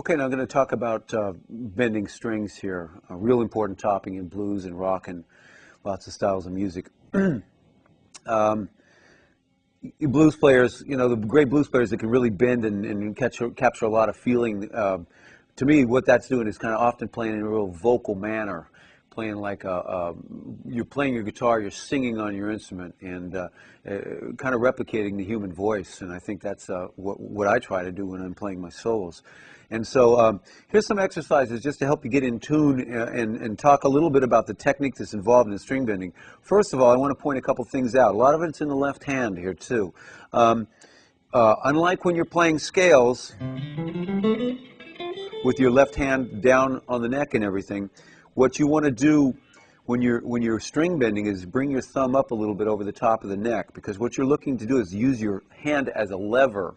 Okay, now I'm going to talk about bending strings here, a real important topic in blues and rock and lots of styles of music. um, Blues players, the great blues players that can really bend and capture a lot of feeling. To me, what that's doing is kind of often playing in a real vocal manner, playing like you're playing your guitar, you're singing on your instrument, and kind of replicating the human voice. And I think that's what I try to do when I'm playing my solos. And so here's some exercises just to help you get in tune and talk a little bit about the technique that's involved in string bending. First of all, I want to point a couple things out. A lot of it's in the left hand here too. Unlike when you're playing scales with your left hand down on the neck and everything, what you want to do when you're string bending is bring your thumb up a little bit over the top of the neck, because what you're looking to do is use your hand as a lever.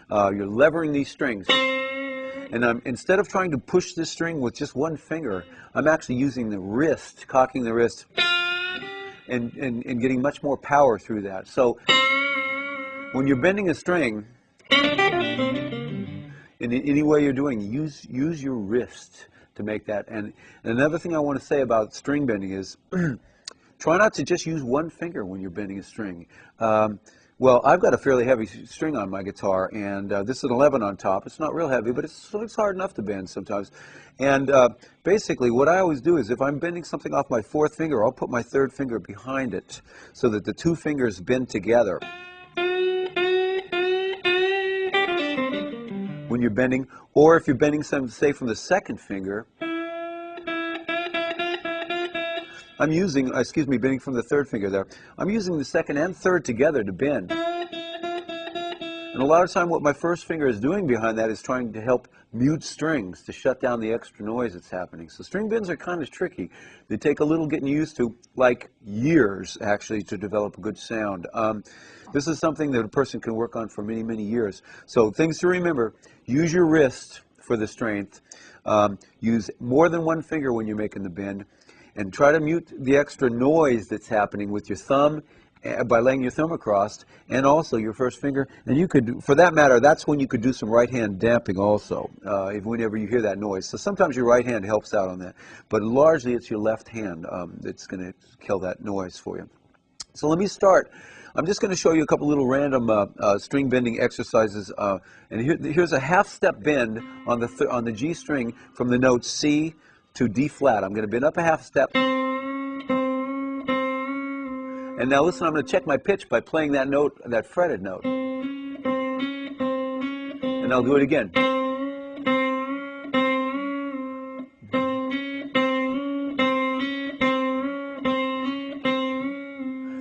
You're levering these strings. And instead of trying to push this string with just one finger, I'm actually using the wrist, cocking the wrist, and getting much more power through that. So when you're bending a string, in any way you're doing, use your wrist to make that. And another thing I want to say about string bending is try not to just use one finger when you're bending a string. Well, I've got a fairly heavy string on my guitar, and this is an 11 on top. It's not real heavy, but it's hard enough to bend sometimes. And basically, what I always do is if I'm bending something off my fourth finger, I'll put my third finger behind it so that the two fingers bend together when you're bending. Or if you're bending some, say, from the second finger, I'm using, bending from the third finger there. I'm using the second and third together to bend. And a lot of time what my first finger is doing behind that is trying to help mute strings, to shut down the extra noise that's happening. So string bends are kind of tricky. They take a little getting used to, like years actually, to develop a good sound. This is something that a person can work on for many, many years. So things to remember: use your wrist for the strength. Use more than one finger when you're making the bend. And try to mute the extra noise that's happening with your thumb by laying your thumb across, and also your first finger. And you could, for that matter, that's when you could do some right hand damping also, whenever you hear that noise. So sometimes your right hand helps out on that, but largely it's your left hand that's going to kill that noise for you. So let me start. I'm just going to show you a couple little random string bending exercises. And here's a half-step bend on the G string from the note C to D flat. I'm going to bend up a half step. And now listen, I'm going to check my pitch by playing that note, that fretted note. And I'll do it again.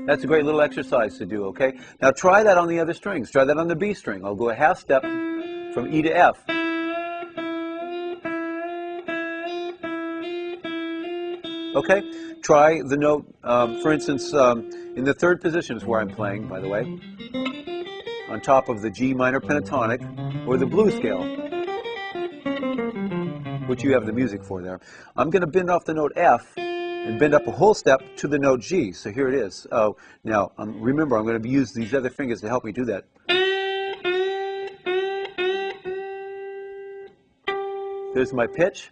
That's a great little exercise to do, okay? Now try that on the other strings. Try that on the B string. I'll go a half step from E to F. Okay? Try the note, for instance, in the third position is where I'm playing, by the way, on top of the G minor pentatonic, or the blues scale, which you have the music for there. I'm going to bend off the note F and bend up a whole step to the note G. So here it is. Now, remember, I'm going to use these other fingers to help me do that. There's my pitch.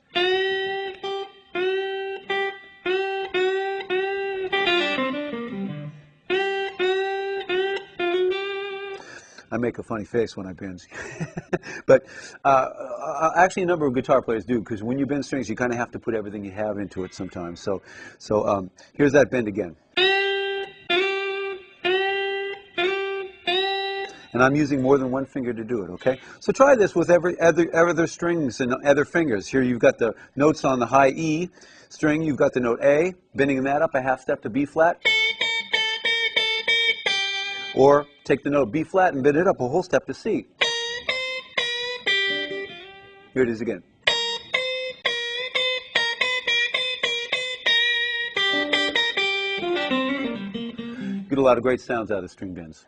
I make a funny face when I bend. But actually a number of guitar players do, because when you bend strings, you kind of have to put everything you have into it sometimes. So here's that bend again. And I'm using more than one finger to do it, okay? So try this with every other strings and other fingers. Here you've got the notes on the high E string. You've got the note A, bending that up a half step to B flat. Or take the note B flat and bend it up a whole step to C. Here it is again. Get a lot of great sounds out of string bends.